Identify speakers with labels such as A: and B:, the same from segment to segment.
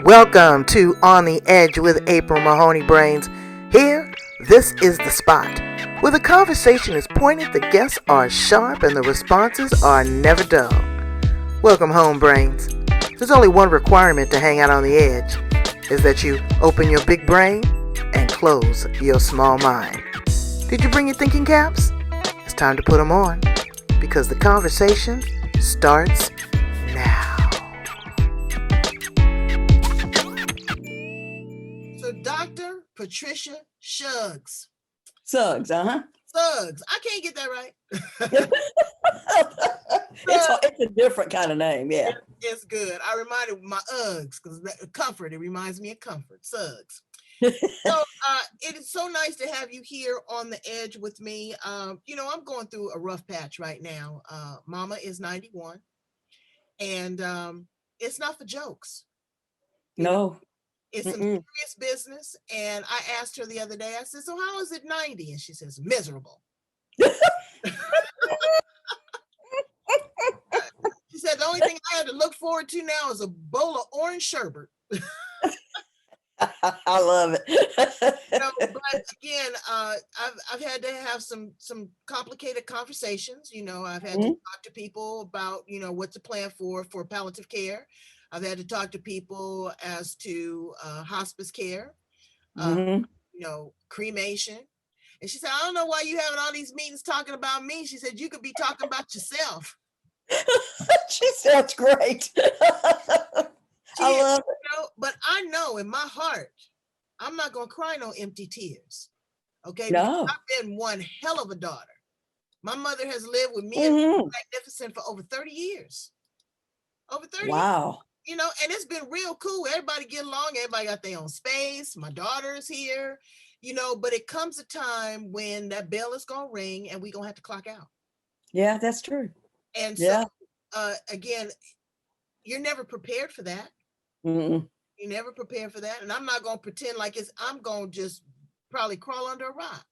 A: Welcome to On the Edge with April Mahoney Brains. Here, this is the spot where the conversation is pointed, the guests are sharp, and the responses are never dull. Welcome home, Brains. There's only one requirement to hang out on the edge, is that you open your big brain and close your small mind. Did you bring your thinking caps? It's time to put them on, because the conversation starts now. So Dr. Patricia Suggs.
B: Suggs,
A: Suggs. I can't get that right.
B: It's a different kind of name, yeah.
A: It's good. I reminded my Uggs because comfort. It reminds me of comfort. Suggs. So it is so nice to have you here on the edge with me. I'm going through a rough patch right now. Mama is 91, and it's not for jokes.
B: No.
A: It's some serious business. And I asked her the other day, I said, so how is it 90? And she says, miserable. She said, the only thing I had to look forward to now is a bowl of orange sherbet.
B: I love it.
A: But again, I've had to have some complicated conversations. I've had to talk to people about, what to plan for palliative care. I've had to talk to people as to hospice care, cremation. And she said, I don't know why you having all these meetings talking about me. She said, you could be talking about yourself.
B: She sounds great. I love it.
A: But I know in my heart, I'm not going to cry no empty tears. Okay?
B: No.
A: Because I've been one hell of a daughter. My mother has lived with me and Magnificent for over 30 years. Over 30
B: wow.
A: years. And it's been real cool. Everybody get along. Everybody got their own space. My daughter is here, but it comes a time when that bell is going to ring and we're going to have to clock out.
B: Yeah, that's true.
A: And so, again, you're never prepared for that.
B: Mm-mm.
A: You're never prepared for that. And I'm not going to pretend like I'm going to just probably crawl under a rock.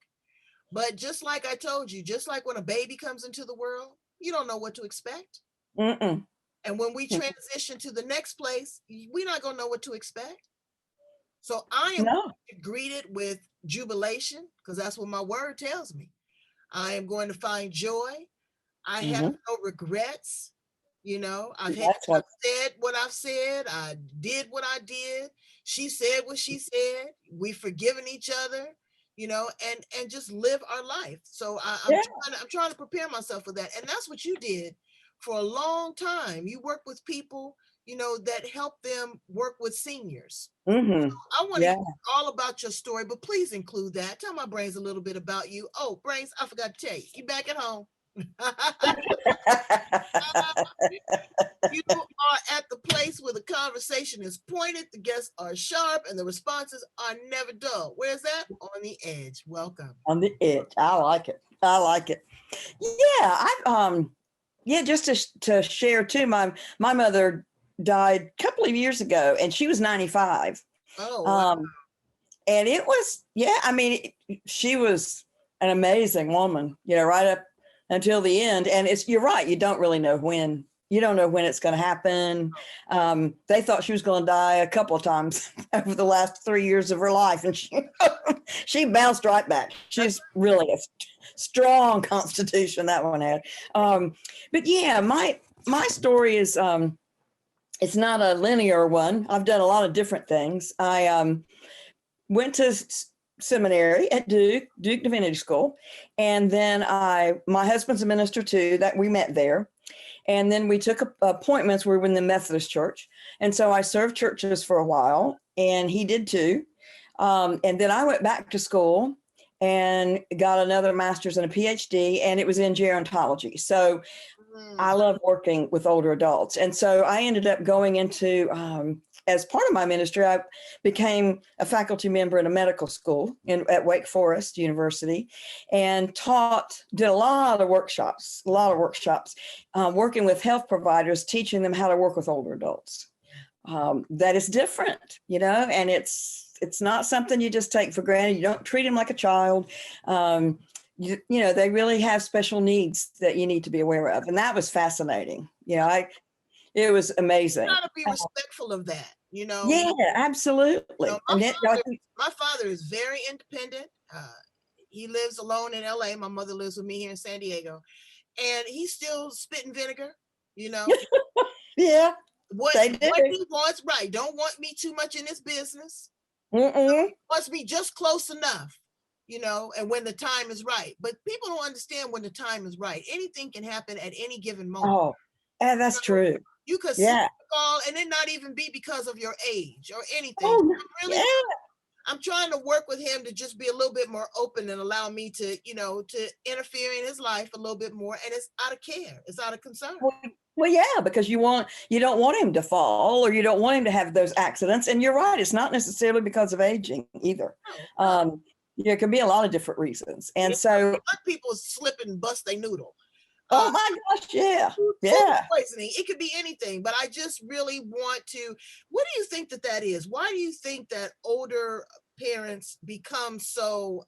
A: But just like I told you, just like when a baby comes into the world, you don't know what to expect.
B: Mm-mm.
A: And when we transition to the next place, we're not going to know what to expect. So I am going to greet it with jubilation, because that's what my word tells me. I am going to find joy. I have no regrets. I've said what I've said. I did what I did. She said what she said. We've forgiven each other, and just live our life. So I'm trying to prepare myself for that. And that's what you did for a long time. You work with people, that help them work with seniors.
B: Mm-hmm.
A: So I want to hear all about your story, but please include that. Tell my Brains a little bit about you. Oh, Brains, I forgot to tell you. You back at home. You are at the place where the conversation is pointed, the guests are sharp, and the responses are never dull. Where's that? On the edge. Welcome.
B: On the edge. I like it. Yeah, just to share too, my mother died a couple of years ago, and she was 95.
A: Oh, wow.
B: And it was, she was an amazing woman, right up until the end. And you're right. You don't really know when. You don't know when it's going to happen. They thought she was going to die a couple of times over the last 3 years of her life. And she bounced right back. She's really a strong constitution, that one had. But yeah, my story is, it's not a linear one. I've done a lot of different things. I went to seminary at Duke Divinity School. And then my husband's a minister too, that we met there. And then we took appointments. We were in the Methodist church. And so I served churches for a while, and he did too. And then I went back to school and got another master's and a PhD, and it was in gerontology. So I love working with older adults. And so I ended up going into, as part of my ministry, I became a faculty member in a medical school at Wake Forest University, and did a lot of workshops, working with health providers, teaching them how to work with older adults. That is different, and it's not something you just take for granted. You don't treat them like a child. They really have special needs that you need to be aware of. And that was fascinating. It was amazing.
A: You got to be respectful of that. you know.
B: Yeah, absolutely. And then
A: My father is very independent. He lives alone in LA. My mother lives with me here in San Diego, and he's still spitting vinegar, you know.
B: yeah,
A: what
B: they do.
A: what he wants, right? Don't want me too much in his business.
B: Mm-mm.
A: Wants me just close enough, and when the time is right. But people don't understand when the time is right. Anything can happen at any given moment.
B: Oh, yeah, that's true.
A: You could slip
B: Yeah.
A: and fall and it not even be because of your age or anything.
B: Oh,
A: I'm
B: yeah.
A: trying to work with him to just be a little bit more open and allow me to, to interfere in his life a little bit more. And it's out of care. It's out of concern.
B: Well, yeah, because you don't want him to fall, or you don't want him to have those accidents. And you're right, it's not necessarily because of aging either.
A: No.
B: There can be a lot of different reasons. And so
A: young people slip and bust their noodle.
B: Oh my gosh, yeah.
A: Food
B: Yeah.
A: poisoning. It could be anything, but I just really want to. What do you think that is? Why do you think that older parents become so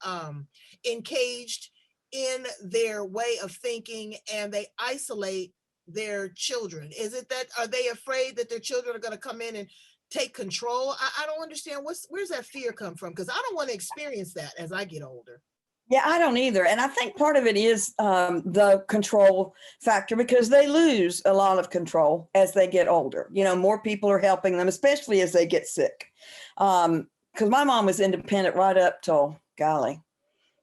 A: encaged in their way of thinking and they isolate their children? Is it that, are they afraid that their children are going to come in and take control? I don't understand. Where's that fear come from? Because I don't want to experience that as I get older.
B: Yeah, I don't either. And I think part of it is the control factor, because they lose a lot of control as they get older. More people are helping them, especially as they get sick. Because my mom was independent right up till, golly,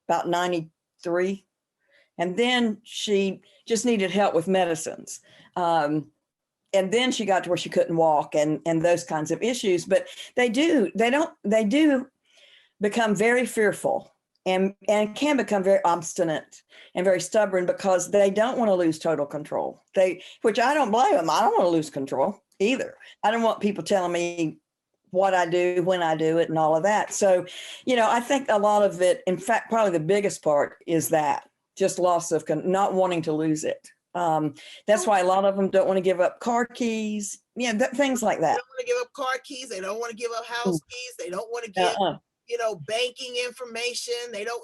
B: about 93. And then she just needed help with medicines. And then she got to where she couldn't walk and those kinds of issues. But they do become very fearful and can become very obstinate and very stubborn because they don't want to lose total control. Which I don't blame them. I don't want to lose control either. I don't want people telling me what I do, when I do it, and all of that. So, I think a lot of it, in fact, probably the biggest part is that just loss of not wanting to lose it. That's why a lot of them don't want to give up car keys, things like that.
A: They don't want to give up car keys. They don't want to give up house keys. They don't want to give, banking information. They don't.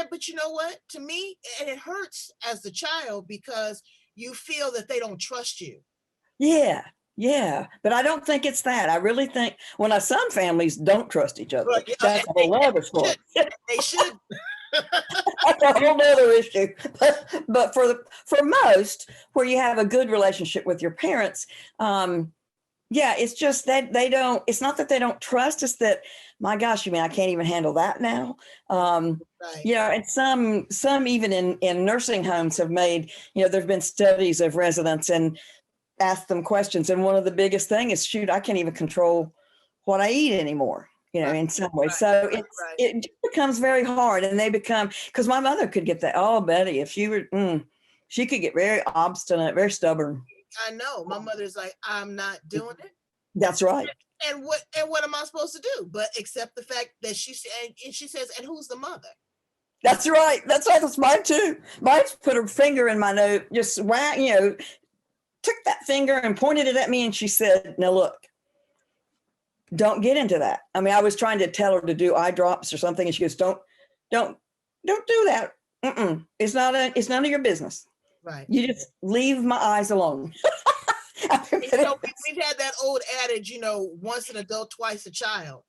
A: But you know what? To me, and it hurts as the child because you feel that they don't trust you.
B: Yeah. Yeah, but I don't think it's that. I really think some families don't trust each other. That's a whole other story.
A: They should.
B: That's a whole other issue. But for most, where you have a good relationship with your parents, it's just that they don't. It's not that they don't trust. It's that, my gosh, you mean I can't even handle that now?
A: Right.
B: And some even in nursing homes have made. There've been studies of residents and ask them questions. And one of the biggest thing is, shoot, I can't even control what I eat anymore, in some ways. So it becomes very hard, and they become, because my mother could get that. Oh, Betty, if she were, she could get very obstinate, very stubborn.
A: I know. My mother's like, I'm not doing it.
B: That's right.
A: And what am I supposed to do? But accept the fact that she says, and who's the mother?
B: That's right. That's mine too. Mine's put her finger in my nose, just took that finger and pointed it at me, and she said, "Now look, don't get into that." I mean, I was trying to tell her to do eye drops or something, and she goes, "Don't do that. It's none of your business.
A: Right.
B: You just leave my eyes alone."
A: We've had that old adage, once an adult, twice a child.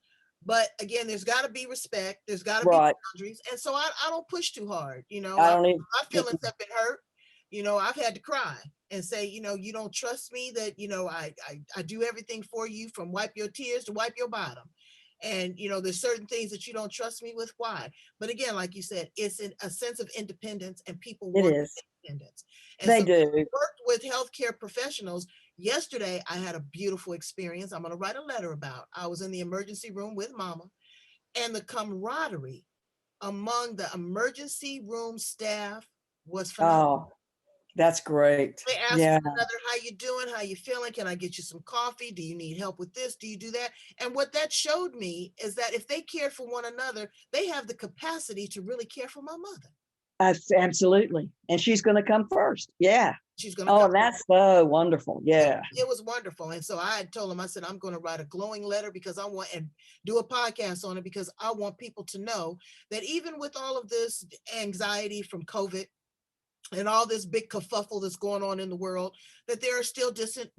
A: But again, there's got to be respect. There's got to be boundaries, and so I don't push too hard. My feelings have been hurt. I've had to cry and say, you don't trust me, that, I do everything for you, from wipe your tears to wipe your bottom. And, there's certain things that you don't trust me with. Why? But again, like you said, it's a sense of independence, and people want independence. And
B: they
A: so
B: do.
A: I worked with healthcare professionals. Yesterday, I had a beautiful experience. I'm going to write a letter about. I was in the emergency room with Mama, and the camaraderie among the emergency room staff was phenomenal.
B: Oh, that's great.
A: They ask one another, how you doing? How you feeling? Can I get you some coffee? Do you need help with this? Do you do that? And what that showed me is that if they cared for one another, they have the capacity to really care for my mother.
B: Absolutely. And she's going to come first. Yeah.
A: She's going to come
B: that's first. So wonderful. Yeah.
A: It was wonderful. And so I had told him, I said, I'm going to write a glowing letter because I want, and do a podcast on it, because I want people to know that even with all of this anxiety from COVID, and all this big kerfuffle that's going on in the world, that there are still distant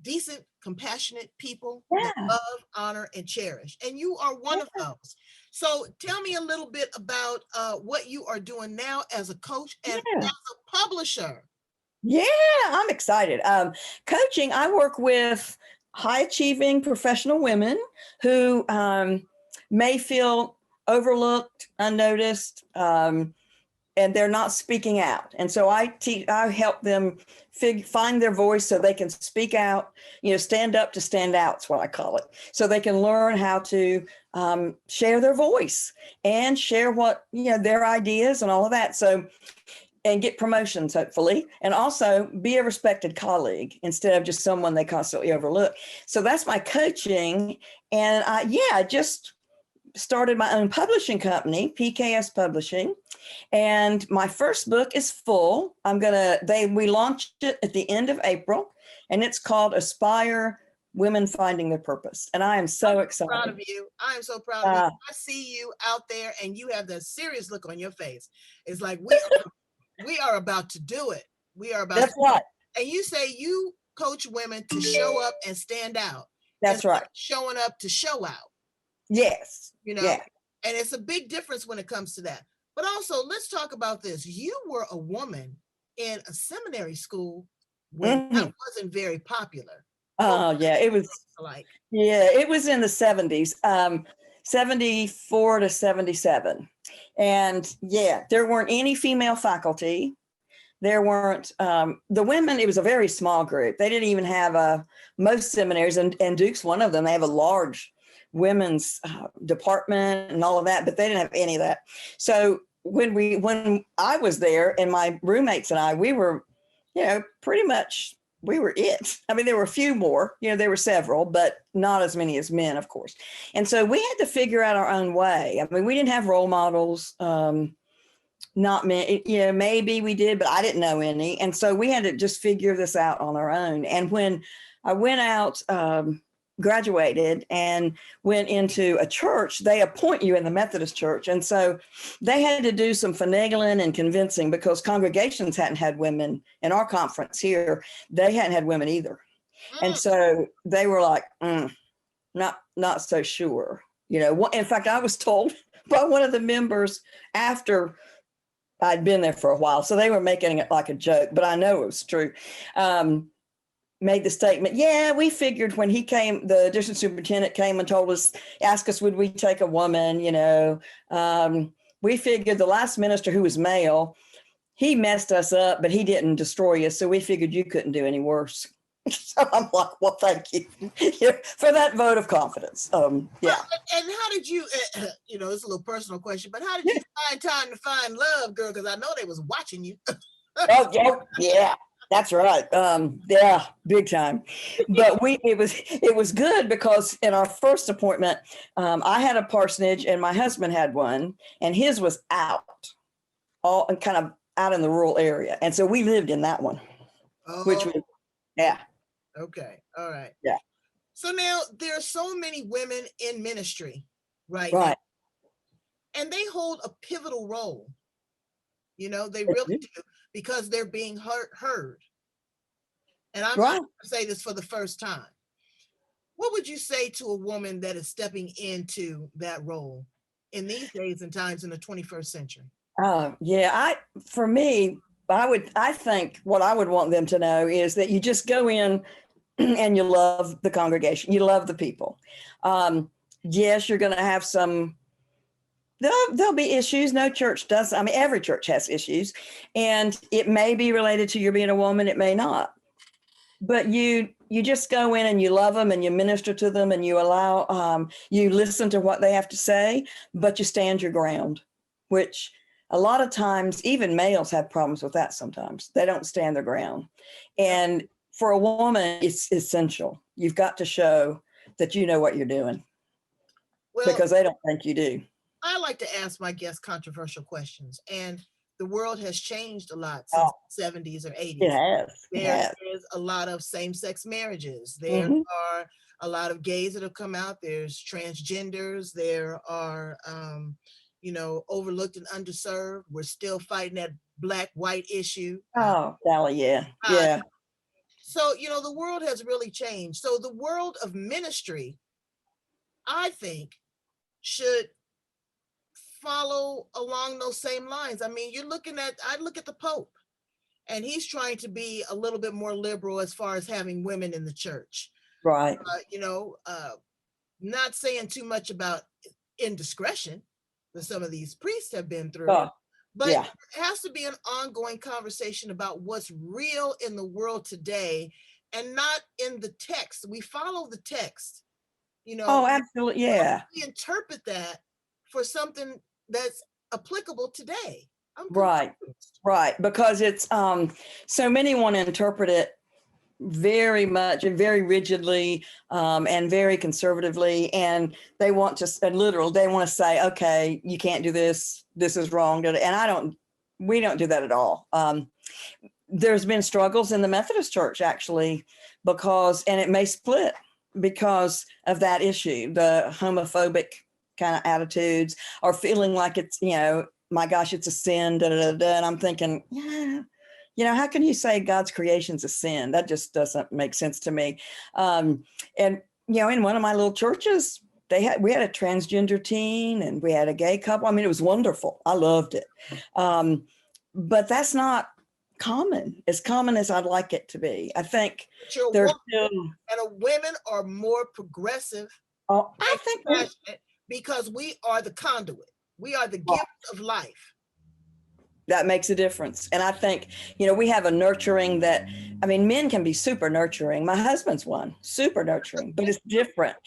A: decent, compassionate people that
B: Yeah.
A: love, honor, and cherish. And you are one of those. So tell me a little bit about what you are doing now as a coach and
B: Yeah.
A: as a publisher.
B: Yeah, I'm excited. Coaching, I work with high achieving professional women who may feel overlooked, unnoticed, and they're not speaking out. And so I help them find their voice so they can speak out, stand up to stand out is what I call it. So they can learn how to share their voice and share their ideas and all of that. So, and get promotions, hopefully, and also be a respected colleague instead of just someone they constantly overlook. So that's my coaching. And I just started my own publishing company, PKS Publishing. And my first book is full. We launched it at the end of April, and it's called Aspire Women Finding Their Purpose. And I am so excited.
A: Proud of you. I am so proud of you. I see you out there and you have that serious look on your face. It's like we are about to do it. We are about
B: That's right.
A: And you say you coach women to show up and stand out.
B: That's right.
A: Showing up to show out.
B: Yes.
A: Yeah. And it's a big difference when it comes to that. But also, let's talk about this. You were a woman in a seminary school when that wasn't very popular.
B: Oh, yeah. It was it was in the 70s, 74 to 77. And there weren't any female faculty. There weren't the women. It was a very small group. They didn't even have most seminaries, and Duke's one of them. They have a large women's department and all of that, but they didn't have any of that. So when I was there, and my roommates and I, we were, pretty much, we were it. I mean, there were a few more, there were several, but not as many as men, of course. And so we had to figure out our own way. I mean, we didn't have role models. Not many, maybe we did, but I didn't know any. And so we had to just figure this out on our own. And when I went out, graduated and went into a church, they appoint you in the Methodist church. And so they had to do some finagling and convincing because congregations hadn't had women in our conference here. They hadn't had women either. And so they were like, not so sure. In fact, I was told by one of the members after I'd been there for a while, so they were making it like a joke, but I know it was true. Made the statement, we figured when he came, the district superintendent came and asked us, would we take a woman, we figured the last minister, who was male, he messed us up, but he didn't destroy us. So we figured you couldn't do any worse. So I'm like, well, thank you for that vote of confidence.
A: And how did you, it's a little personal question, but how did you find time to find love, girl? Because I know they was watching you.
B: Yeah. That's right. Big time. But it was good because in our first appointment, I had a parsonage and my husband had one, and his was all kind of out in the rural area. And so we lived in that one, which was,
A: Okay. All right.
B: Yeah.
A: So now there are so many women in ministry, right?
B: Right.
A: Now, and they hold a pivotal role. They really do, because they're being heard. And I'm going to say this for the first time. What would you say to a woman that is stepping into that role in these days and times in the 21st century?
B: For me, I think what I would want them to know is that you just go in and you love the congregation. You love the people. Yes, you're going to have there'll be issues. No church does. I mean, every church has issues, and it may be related to your being a woman. It may not. But you just go in and you love them and you minister to them and you allow, you listen to what they have to say, but you stand your ground, which a lot of times even males have problems with that sometimes. They don't stand their ground. And for a woman, it's essential. You've got to show that you know what you're doing, because they don't think you do.
A: I like to ask my guests controversial questions, and the world has changed a lot since the 70s or 80s.
B: It has.
A: There is a lot of same-sex marriages. There are a lot of gays that have come out. There's transgenders. There are, overlooked and underserved. We're still fighting that black-white issue.
B: Oh, Sally, yeah.
A: So, you know, the world has really changed. So the world of ministry, I think, should follow along those same lines. I mean, I look at the Pope, and he's trying to be a little bit more liberal as far as having women in the church.
B: Right.
A: You know, not saying too much about indiscretion that some of these priests have been through, but
B: yeah.
A: it has to be an ongoing conversation about what's real in the world today and not in the text. We follow the text, you know.
B: Oh, absolutely. Yeah.
A: We interpret that for something that's applicable today. I'm
B: Right.
A: confused.
B: Right. Because it's so many want to interpret it very much and very rigidly and very conservatively, and they want to they want to say, okay, you can't do this, this is wrong, and we don't do that at all. There's been struggles in the Methodist Church, actually, and it may split because of that issue, the homophobic kind of attitudes, or feeling like it's, my gosh, it's a sin, and I'm thinking, yeah, how can you say God's creation's a sin? That just doesn't make sense to me. And, in one of my little churches, we had a transgender teen and we had a gay couple. I mean, it was wonderful. I loved it. But that's not as common as I'd like it to be. I think
A: and women are more progressive.
B: Oh, I think
A: because we are the conduit. We are the gift of life.
B: That makes a difference. And I think, we have a nurturing men can be super nurturing. My husband's one, super nurturing, but it's different.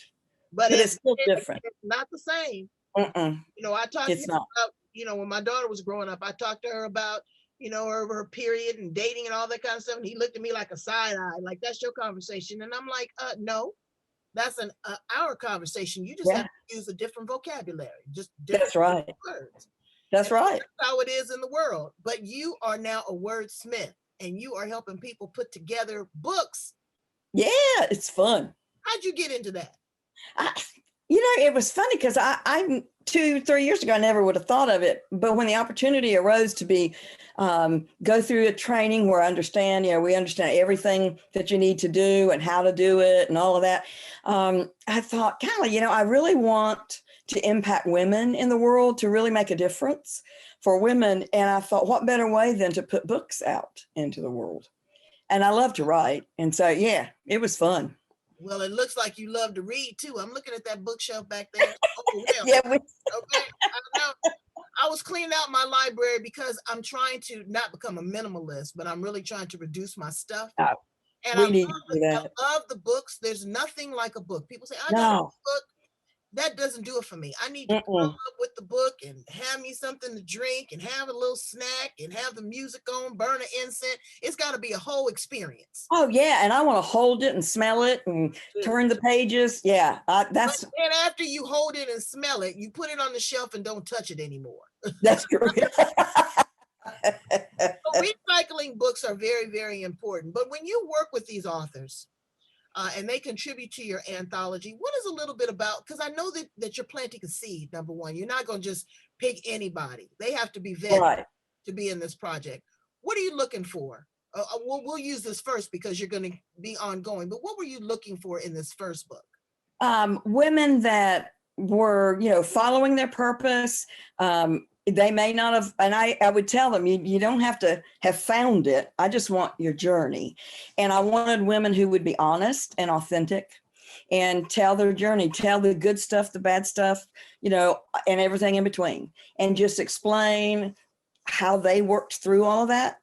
B: But it's still different.
A: It's not the same.
B: Mm-mm.
A: I talked to him about, when my daughter was growing up, I talked to her about, her period and dating and all that kind of stuff. And he looked at me like a side eye, like, that's your conversation. And I'm like, no, that's our conversation. You just have to use a different vocabulary, just different words.
B: That's right.
A: That's how it is in the world. But you are now a wordsmith, and you are helping people put together books.
B: Yeah, it's fun.
A: How'd you get into that?
B: It was funny because I 2-3 years ago, I never would have thought of it. But when the opportunity arose to go through a training where we understand everything that you need to do and how to do it and all of that, I thought, golly, I really want to impact women in the world, to really make a difference for women. And I thought, what better way than to put books out into the world? And I love to write. And so, yeah, it was fun.
A: Well, it looks like you love to read too. I'm looking at that bookshelf back there. Oh,
B: yeah.
A: Okay. I was cleaning out my library because I'm trying to not become a minimalist, but I'm really trying to reduce my stuff. And I love the books. There's nothing like a book. People say, I got a book. That doesn't do it for me. I need to come up with the book and have me something to drink and have a little snack and have the music on, burn an incense. It's got to be a whole experience.
B: Oh, yeah. And I want to hold it and smell it and turn the pages. Yeah.
A: And after you hold it and smell it, you put it on the shelf and don't touch it anymore.
B: That's true.
A: So recycling books are very, very important. But when you work with these authors, and they contribute to your anthology, what is a little bit about, because I know that you're planting a seed, number one. You're not going to just pick anybody. They have to be vetted to be in this project. What are you looking for? We'll use this first because you're going to be ongoing, but what were you looking for in this first book?
B: Women that were, following their purpose. They may not have, and I would tell them, you don't have to have found it. I just want your journey. And I wanted women who would be honest and authentic and tell their journey, tell the good stuff, the bad stuff, and everything in between, and just explain how they worked through all of that.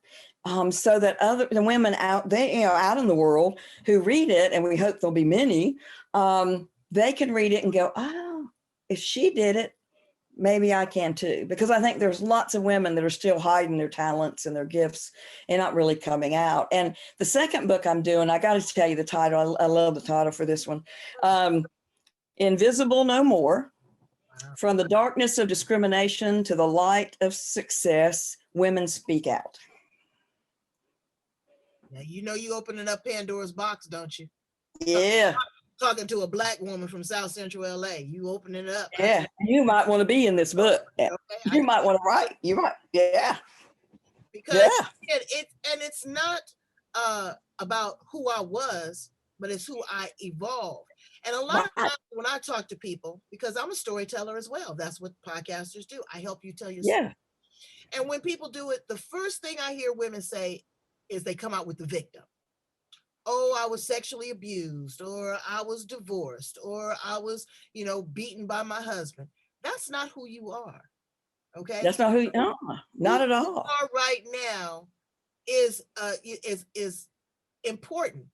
B: So that the women out there, out in the world who read it, and we hope there'll be many, they can read it and go, oh, if she did it, maybe I can too. Because I think there's lots of women that are still hiding their talents and their gifts and not really coming out. And the second book I'm doing, I got to tell you the title. I love the title for this one. Invisible No More. From the darkness of discrimination to the light of success, women speak out.
A: Now, you opening up Pandora's box, don't you?
B: Yeah.
A: Talking to a Black woman from South Central LA. You opening it up.
B: Yeah. You might want to be in this book. Okay. You might want to write. You might. Yeah.
A: Because it's not about who I was, but it's who I evolved. And a lot of
B: Right.
A: times when I talk to people, because I'm a storyteller as well, that's what podcasters do. I help you tell your story.
B: Yeah.
A: And when people do it, the first thing I hear women say is they come out with the victim. Oh, I was sexually abused, or I was divorced, or I was, beaten by my husband. That's not who you are. Okay.
B: That's not who,
A: Who
B: not at
A: you
B: all.
A: are right now is important.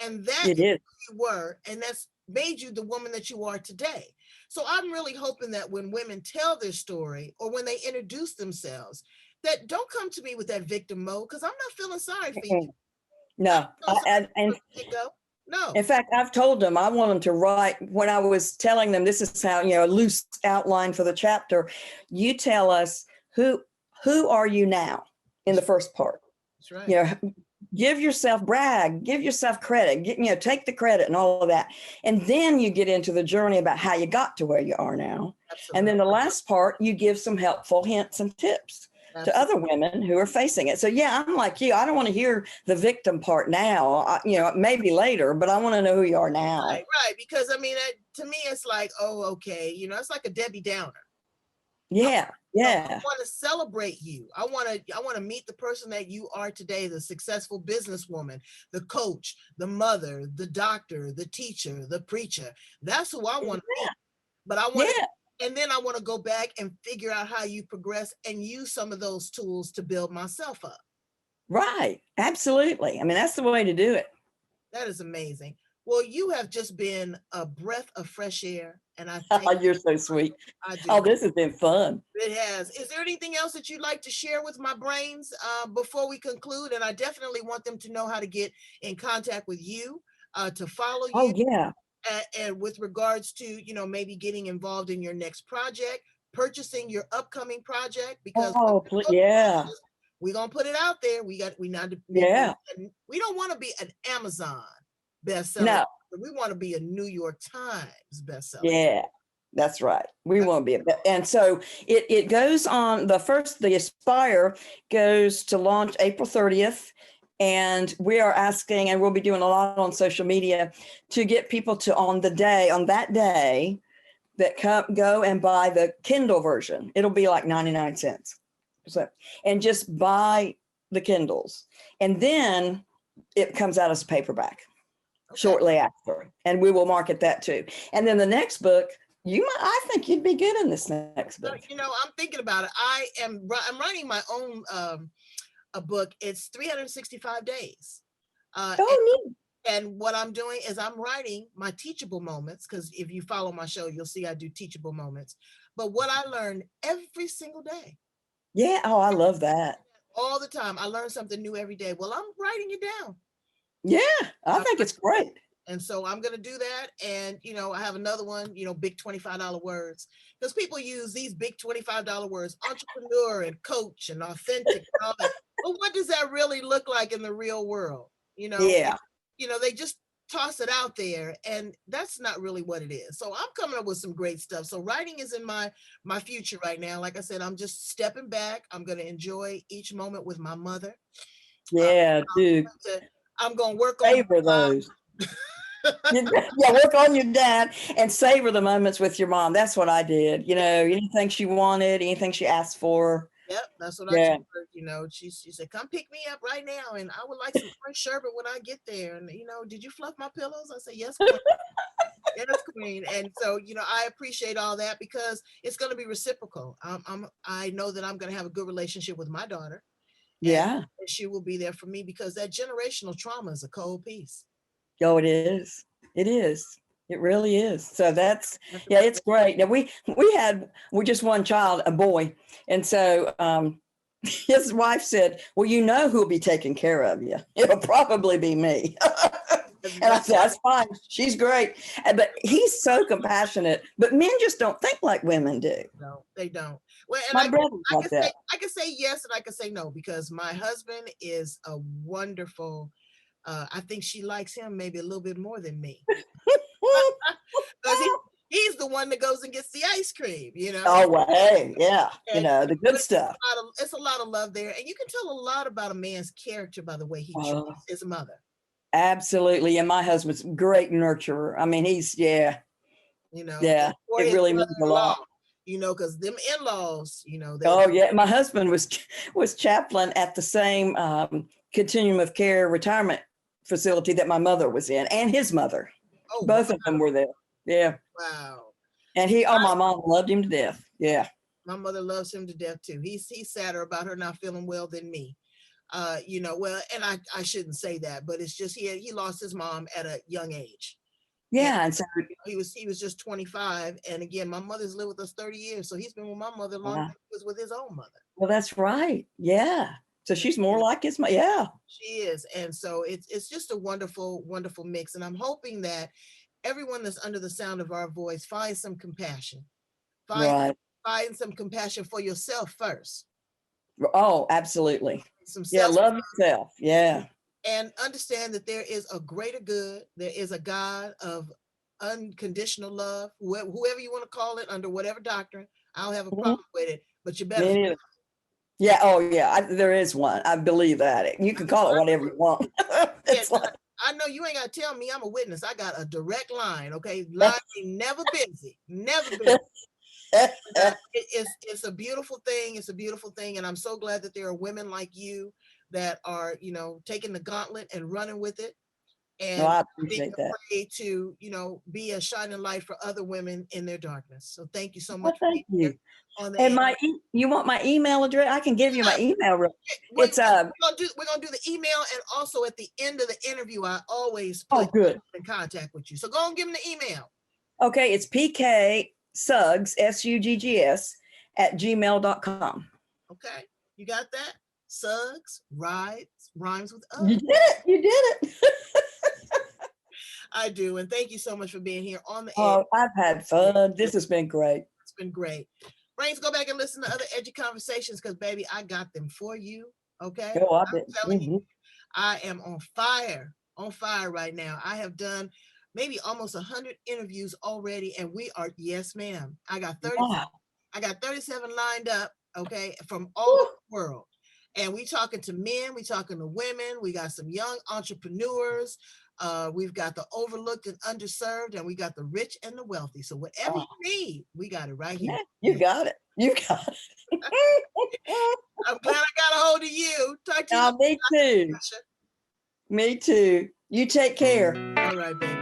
A: And that
B: It
A: is
B: is.
A: who you were, and that's made you the woman that you are today. So I'm really hoping that when women tell their story or when they introduce themselves, that don't come to me with that victim mode, because I'm not feeling sorry for you.
B: No. And
A: Go. No.
B: in fact, I've told them I want them to write, when I was telling them this is how, a loose outline for the chapter, you tell us who are you now in the first part.
A: That's right.
B: Give yourself, brag, give yourself credit, take the credit and all of that. And then you get into the journey about how you got to where you are now.
A: Absolutely.
B: And then the last part, you give some helpful hints and tips to other women who are facing it. So yeah, I'm like you. I don't want to hear the victim part now, maybe later, but I want to know who you are now.
A: Right. Because I mean, to me, it's like, oh, okay. It's like a Debbie Downer.
B: Yeah. Yeah.
A: I want to celebrate you. I want to meet the person that you are today, the successful businesswoman, the coach, the mother, the doctor, the teacher, the preacher. That's who I want to meet. But I want to, and then I want to go back and figure out how you progress and use some of those tools to build myself up.
B: Right. Absolutely. I mean, that's the way to do it.
A: That is amazing. Well, you have just been a breath of fresh air, and I
B: Oh,
A: thank
B: you're so sweet.
A: I do.
B: Oh, this has been fun.
A: It has. Is there anything else that you'd like to share with my brains before we conclude? And I definitely want them to know how to get in contact with you, to follow you.
B: Oh, yeah.
A: And with regards to, maybe getting involved in your next project, purchasing your upcoming project, because
B: yeah,
A: we're going to put it out there. We don't want to be an Amazon bestseller.
B: No.
A: We want to be a New York Times bestseller.
B: Yeah, that's right. We want to be. And so it goes on, the Aspire goes to launch April 30th. And we are asking, and we'll be doing a lot on social media to get people to, on that day, that go and buy the Kindle version. It'll be like 99 cents. So, and just buy the Kindles. And then it comes out as a paperback shortly after. And we will market that too. And then the next book, I think you'd be good in this next book.
A: I'm thinking about it. I'm writing my own a book. It's 365 days. And what I'm doing is I'm writing my teachable moments, because if you follow my show, you'll see I do teachable moments. But what I learn every single day.
B: Yeah. Oh, I love that.
A: All the time. I learn something new every day. Well, I'm writing it down.
B: Yeah, I think it's great.
A: And so I'm going to do that. And, I have another one, big $25 words, because people use these big $25 words, entrepreneur and coach and authentic and all that. But what does that really look like in the real world?
B: Yeah.
A: They just toss it out there, and that's not really what it is. So I'm coming up with some great stuff. So writing is in my future right now. Like I said, I'm just stepping back. I'm going to enjoy each moment with my mother.
B: Yeah, dude.
A: I'm going to work
B: on those. Work on your dad and savor the moments with your mom. That's what I did. Anything she wanted, anything she asked for.
A: Yep, that's what I told her. She said, "Come pick me up right now, and I would like some orange sherbet when I get there." And did you fluff my pillows? I said, "Yes, queen." Yes, queen. And so I appreciate all that, because it's going to be reciprocal. I know that I'm going to have a good relationship with my daughter.
B: Yeah,
A: and she will be there for me, because that generational trauma is a cold piece.
B: Oh, it is. It is. It really is. So it's great. Now we just one child, a boy. And so his wife said, well, who'll be taking care of you. It'll probably be me. And I said, that's fine. She's great. But he's so compassionate. But men just don't think like women do.
A: No, they don't. Well, and I can say yes and I can say no, because my husband is a wonderful, I think she likes him maybe a little bit more than me. Because he's the the one that goes and gets the ice cream, you know.
B: Oh, well, hey, yeah,
A: And
B: the good stuff.
A: it's a lot of love there, and you can tell a lot about a man's character by the way he treats his mother.
B: Absolutely, and my husband's a great nurturer. I mean, he's
A: You know,
B: yeah,
A: or
B: it
A: his
B: really means a lot.
A: you know, because them in-laws, you know.
B: Oh yeah, my husband was chaplain at the same continuum of care retirement facility that my mother was in, and his mother.
A: Oh,
B: both of them were there. Yeah.
A: wow.
B: And my mom loved him to death. Yeah.
A: My mother loves him to death too. He's sadder about her not feeling well than me. You know, well, and I shouldn't say that, but it's just he lost his mom at a young age.
B: Yeah, and so
A: he was just 25, and again, my mother's lived with us 30 years, so he's been with my mother longer than he was with his own mother.
B: Well, that's right. Yeah. So she's more like his mother. Yeah.
A: She is, and so it's just a wonderful, wonderful mix, and I'm hoping that everyone that's under the sound of our voice finds some compassion. Find some compassion for yourself first.
B: Oh, absolutely. Love yourself. Yeah.
A: And understand that there is a greater good. There is a God of unconditional love, whoever you want to call it, under whatever doctrine. I don't have a problem with it, but you better.
B: Yeah. Oh, yeah. There is one. I believe that. You can call it whatever you want. It's
A: I know you ain't got to tell me. I'm a witness. I got a direct line. Okay, line ain't never busy. Never busy. It's a beautiful thing. It's a beautiful thing, and I'm so glad that there are women like you that are, you know, taking the gauntlet and running with it, and
B: I appreciate
A: afraid to, you know, be a shining light for other women in their darkness. So thank you so much.
B: Thank you. And you want my email address? I can give you my email. It's
A: we're gonna do the email, and also at the end of the interview, I always put in contact with you. So go and give them the email.
B: Okay, it's PK Suggs, SUGGS @gmail.com.
A: Okay, you got that? Suggs rhymes with us.
B: You did it.
A: I do, and thank you so much for being here on the air.
B: Oh, I've had fun. This has been great.
A: It's been great. Brains, go back and listen to other edgy conversations, because baby, I got them for you. Okay, I'm telling you, I am on fire right now. I have done maybe almost 100 interviews already, and we are, yes, ma'am. I got 37 lined up. Okay, from all over the world. And we talking to men, we talking to women, we got some young entrepreneurs, we've got the overlooked and underserved, and we got the rich and the wealthy. So whatever you need, we got it right here.
B: You got it.
A: I'm glad I got a hold of you. Talk to you.
B: Me too. Me too. You take care.
A: All right, baby.